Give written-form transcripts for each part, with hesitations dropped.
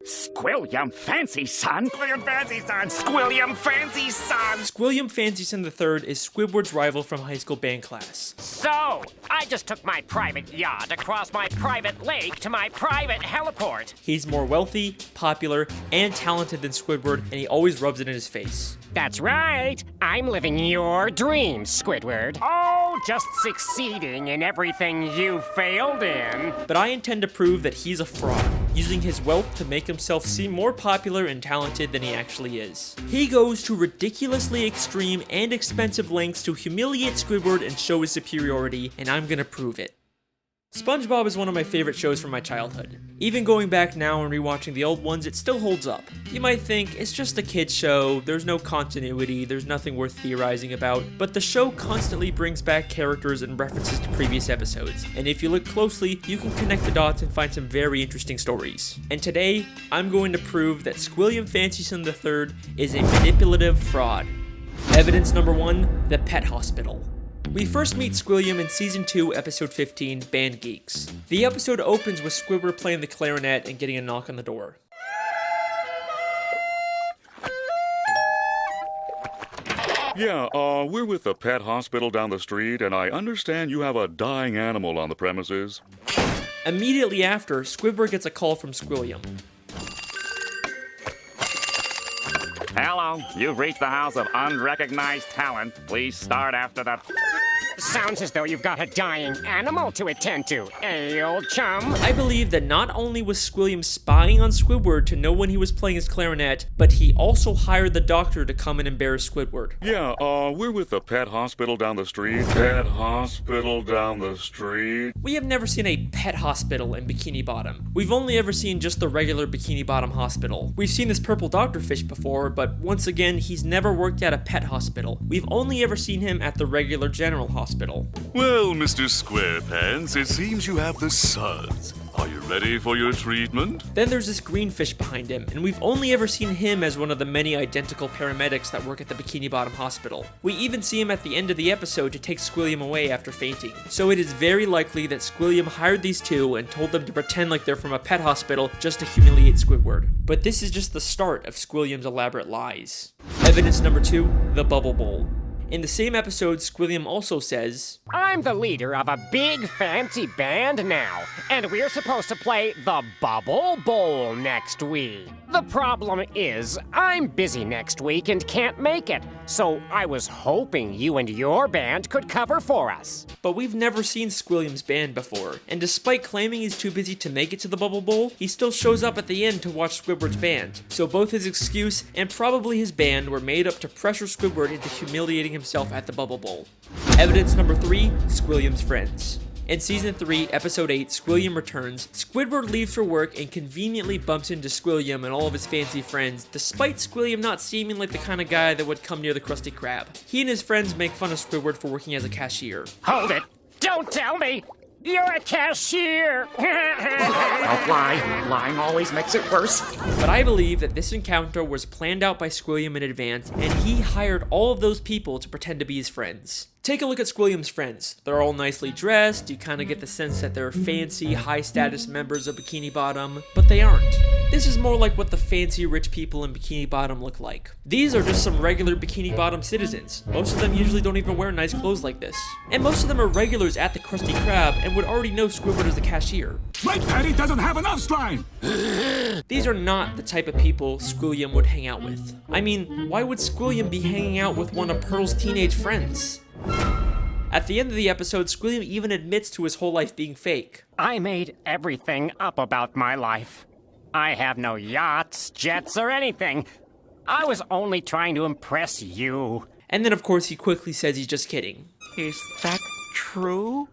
Squilliam Fancy Son! Squilliam Fancy Son! Squilliam Fancy Son! Squilliam Fancy Son III is Squidward's rival from high school band class. So, I just took my private yacht across my private lake to my private heliport. He's more wealthy, popular, and talented than Squidward, and he always rubs it in his face. That's right. I'm living your dreams, Squidward. Oh, just succeeding in everything you failed in. But I intend to prove that he's a fraud, using his wealth to make himself seem more popular and talented than he actually is. He goes to ridiculously extreme and expensive lengths to humiliate Squidward and show his superiority, and I'm gonna prove it. SpongeBob is one of my favorite shows from my childhood. Even going back now and rewatching the old ones, it still holds up. You might think, it's just a kid's show, there's no continuity, there's nothing worth theorizing about, but the show constantly brings back characters and references to previous episodes, and if you look closely, you can connect the dots and find some very interesting stories. And today, I'm going to prove that Squilliam Fancy Son III is a manipulative fraud. Evidence number 1, the pet hospital. We first meet Squilliam in Season 2, Episode 15, Band Geeks. The episode opens with Squidward playing the clarinet and getting a knock on the door. Yeah, we're with the pet hospital down the street, and I understand you have a dying animal on the premises. Immediately after, Squidward gets a call from Squilliam. Hello, you've reached the house of unrecognized talent. Please start after the... Sounds as though you've got a dying animal to attend to, eh, old chum? I believe that not only was Squilliam spying on Squidward to know when he was playing his clarinet, but he also hired the doctor to come and embarrass Squidward. Yeah, we're with the pet hospital down the street. Pet hospital down the street. We have never seen a pet hospital in Bikini Bottom. We've only ever seen just the regular Bikini Bottom hospital. We've seen this purple doctorfish before, but once again, he's never worked at a pet hospital. We've only ever seen him at the regular general hospital. Well, Mr. Squarepants, it seems you have the suds. Are you ready for your treatment? Then there's this green fish behind him, and we've only ever seen him as one of the many identical paramedics that work at the Bikini Bottom Hospital. We even see him at the end of the episode to take Squilliam away after fainting. So it is very likely that Squilliam hired these two and told them to pretend like they're from a pet hospital just to humiliate Squidward. But this is just the start of Squilliam's elaborate lies. Evidence number 2, the Bubble Bowl. In the same episode, Squilliam also says, I'm the leader of a big fancy band now, and we're supposed to play the Bubble Bowl next week. The problem is, I'm busy next week and can't make it, so I was hoping you and your band could cover for us. But we've never seen Squilliam's band before, and despite claiming he's too busy to make it to the Bubble Bowl, he still shows up at the end to watch Squidward's band. So both his excuse and probably his band were made up to pressure Squidward into humiliating himself at the Bubble Bowl. Evidence number 3, Squilliams Friends. In Season 3, Episode 8, Squilliam returns. Squidward leaves for work and conveniently bumps into Squilliam and all of his fancy friends, despite Squilliam not seeming like the kind of guy that would come near the Krusty Krab. He and his friends make fun of Squidward for working as a cashier. Hold it! Don't tell me! You're a cashier! Don't lie. Lying always makes it worse. But I believe that this encounter was planned out by Squilliam in advance, and he hired all of those people to pretend to be his friends. Take a look at Squilliam's friends. They're all nicely dressed, you kind of get the sense that they're fancy, high-status members of Bikini Bottom, but they aren't. This is more like what the fancy rich people in Bikini Bottom look like. These are just some regular Bikini Bottom citizens. Most of them usually don't even wear nice clothes like this. And most of them are regulars at the Krusty Krab and would already know Squidward as a cashier. My daddy doesn't have enough slime! These are not the type of people Squilliam would hang out with. I mean, why would Squilliam be hanging out with one of Pearl's teenage friends? At the end of the episode, Squilliam even admits to his whole life being fake. I made everything up about my life. I have no yachts, jets, or anything. I was only trying to impress you. And then of course he quickly says he's just kidding. Is that true?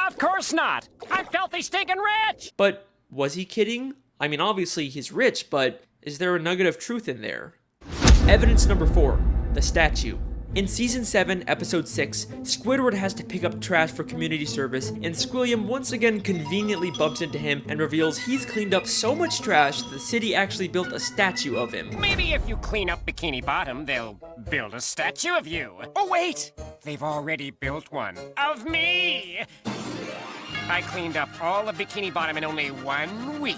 Of course not! I'm filthy stinking rich! But was he kidding? I mean, obviously he's rich, but is there a nugget of truth in there? Evidence number 4, the statue. In Season 7, Episode 6, Squidward has to pick up trash for community service, and Squilliam once again conveniently bumps into him and reveals he's cleaned up so much trash that the city actually built a statue of him. Maybe if you clean up Bikini Bottom, they'll build a statue of you. Oh wait! They've already built one. Of me! I cleaned up all of Bikini Bottom in only 1 week.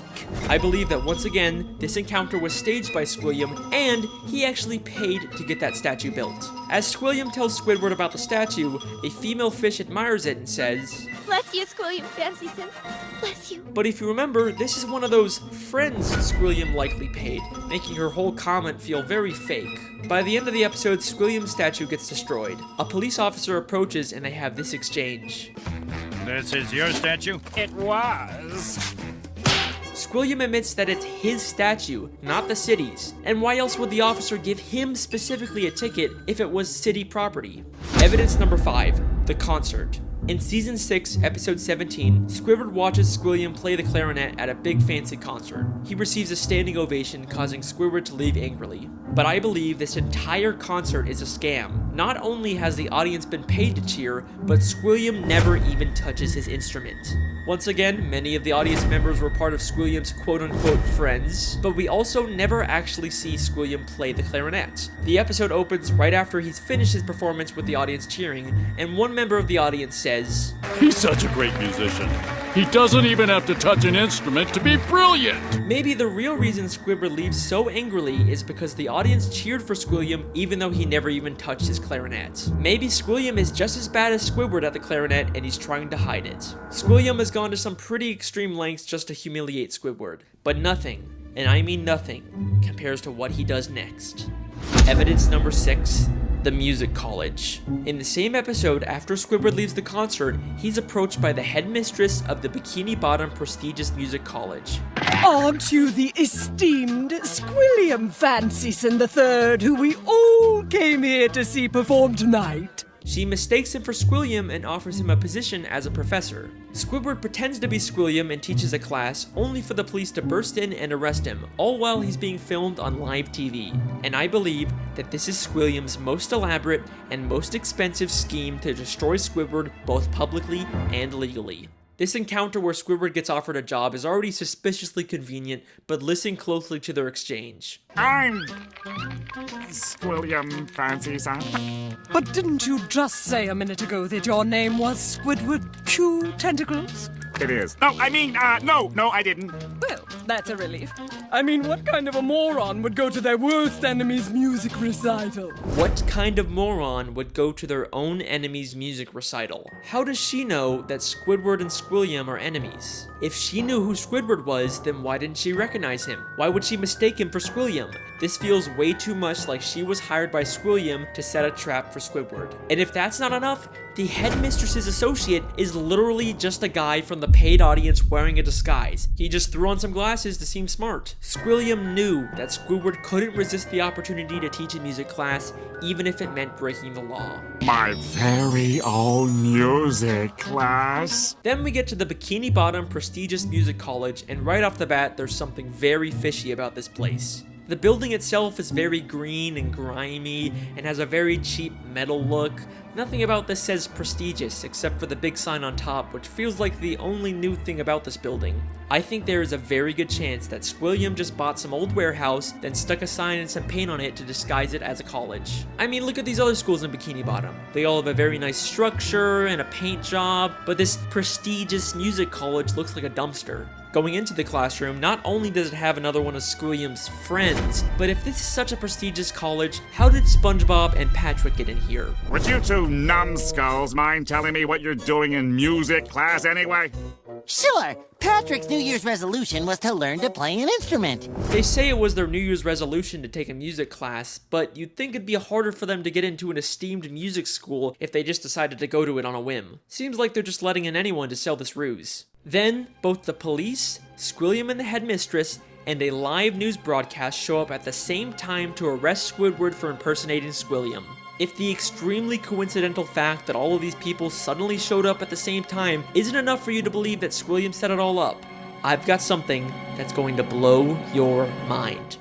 I believe that once again, this encounter was staged by Squilliam, and he actually paid to get that statue built. As Squilliam tells Squidward about the statue, a female fish admires it and says, Bless you, Squilliam Fancyson. Bless you. but if you remember, this is one of those friends Squilliam likely paid, making her whole comment feel very fake. By the end of the episode, Squilliam's statue gets destroyed. A police officer approaches and they have this exchange. This is your statue? It was. Squilliam admits that it's his statue, not the city's, and why else would the officer give him specifically a ticket if it was city property? Evidence number 5, the concert. In Season 6, Episode 17, Squidward watches Squilliam play the clarinet at a big fancy concert. He receives a standing ovation, causing Squidward to leave angrily. But I believe this entire concert is a scam. Not only has the audience been paid to cheer, but Squilliam never even touches his instrument. Once again, many of the audience members were part of Squilliam's quote-unquote friends, but we also never actually see Squilliam play the clarinet. The episode opens right after he's finished his performance with the audience cheering, and one member of the audience says, He's such a great musician. He doesn't even have to touch an instrument to be brilliant. maybe the real reason Squidward leaves so angrily is because the audience cheered for Squilliam even though he never even touched his clarinet. Maybe Squilliam is just as bad as Squidward at the clarinet and he's trying to hide it. Squilliam has gone to some pretty extreme lengths just to humiliate Squidward, but nothing, and I mean nothing, compares to what he does next. Evidence number 6, the music college. In the same episode, after Squidward leaves the concert, he's approached by the headmistress of the Bikini Bottom prestigious music college. Aren't you the esteemed Squilliam Fancyson III, who we all came here to see perform tonight? She mistakes him for Squilliam and offers him a position as a professor. Squidward pretends to be Squilliam and teaches a class, only for the police to burst in and arrest him, all while he's being filmed on live TV. And I believe that this is Squilliam's most elaborate and most expensive scheme to destroy Squidward both publicly and legally. This encounter where Squidward gets offered a job is already suspiciously convenient, but listen closely to their exchange. I'm Squilliam Fancyson. But didn't you just say a minute ago that your name was Squidward Q Tentacles? It is. No, I mean, no, I didn't. Well, that's a relief. I mean, what kind of a moron would go to their worst enemy's music recital? What kind of moron would go to their own enemy's music recital? How does she know that Squidward and Squilliam are enemies? If she knew who Squidward was, then why didn't she recognize him? Why would she mistake him for Squilliam? This feels way too much like she was hired by Squilliam to set a trap for Squidward. And if that's not enough, the headmistress's associate is literally just a guy from the paid audience wearing a disguise. He just threw on some glasses to seem smart. Squilliam knew that Squidward couldn't resist the opportunity to teach a music class, even if it meant breaking the law. My very own music class. Then we get to the Bikini Bottom prestigious music college, and right off the bat, there's something very fishy about this place. The building itself is very green and grimy and has a very cheap metal look. Nothing about this says prestigious except for the big sign on top, which feels like the only new thing about this building. I think there is a very good chance that Squilliam just bought some old warehouse, then stuck a sign and some paint on it to disguise it as a college. I mean, look at these other schools in Bikini Bottom. They all have a very nice structure and a paint job, but this prestigious music college looks like a dumpster. Going into the classroom, not only does it have another one of Squilliam's friends, but if this is such a prestigious college, how did SpongeBob and Patrick get in here? Would you two numbskulls mind telling me what you're doing in music class anyway? Sure. Patrick's New Year's resolution was to learn to play an instrument. They say it was their New Year's resolution to take a music class, but you'd think it'd be harder for them to get into an esteemed music school if they just decided to go to it on a whim. Seems like they're just letting in anyone to sell this ruse. Then, both the police, Squilliam and the headmistress, and a live news broadcast show up at the same time to arrest Squidward for impersonating Squilliam. If the extremely coincidental fact that all of these people suddenly showed up at the same time isn't enough for you to believe that Squilliam set it all up, I've got something that's going to blow your mind.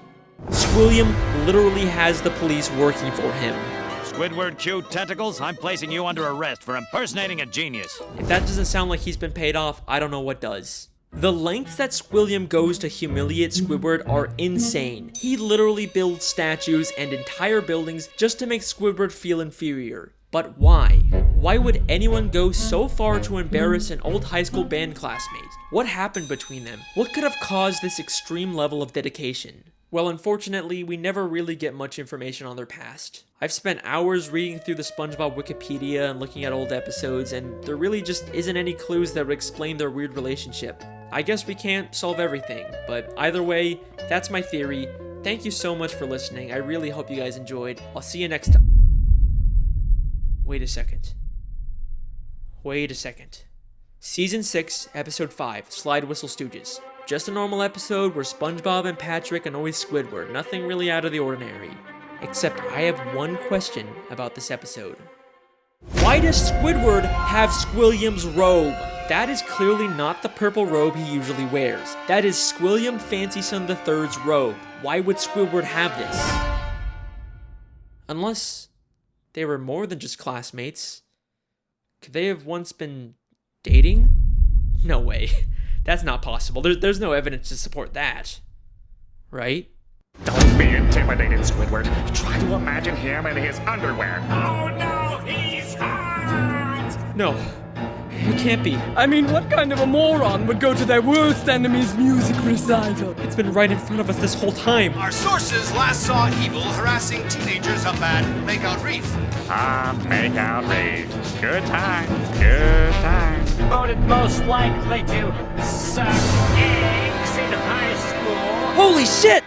Squilliam literally has the police working for him. Squidward Q Tentacles, I'm placing you under arrest for impersonating a genius. If that doesn't sound like he's been paid off, I don't know what does. The lengths that Squilliam goes to humiliate Squidward are insane. He literally builds statues and entire buildings just to make Squidward feel inferior. But why? Why would anyone go so far to embarrass an old high school band classmate? What happened between them? What could have caused this extreme level of dedication? Well, unfortunately, we never really get much information on their past. I've spent hours reading through the SpongeBob Wikipedia and looking at old episodes, and there really just isn't any clues that would explain their weird relationship. I guess we can't solve everything, but either way, that's my theory. Thank you so much for listening. I really hope you guys enjoyed. I'll see you next time. Wait a second. Season 6, Episode 5, Slide Whistle Stooges. Just a normal episode where SpongeBob and Patrick annoy Squidward. Nothing really out of the ordinary. Except I have one question about this episode. Why does Squidward have Squilliam's robe? That is clearly not the purple robe he usually wears. That is Squilliam Fancyson III's robe. Why would Squidward have this? Unless they were more than just classmates. Could they have once been dating? No way. That's not possible. There's no evidence to support that. Right? Don't be intimidated, Squidward. Try to imagine him in his underwear. Oh no, he's hot! No, it can't be. I mean, what kind of a moron would go to their worst enemy's music recital? It's been right in front of us this whole time. Our sources last saw Evil harassing teenagers up at Makeout Reef. Makeout Reef. Good times, good times. Voted most likely to suck eggs in high school. Holy shit!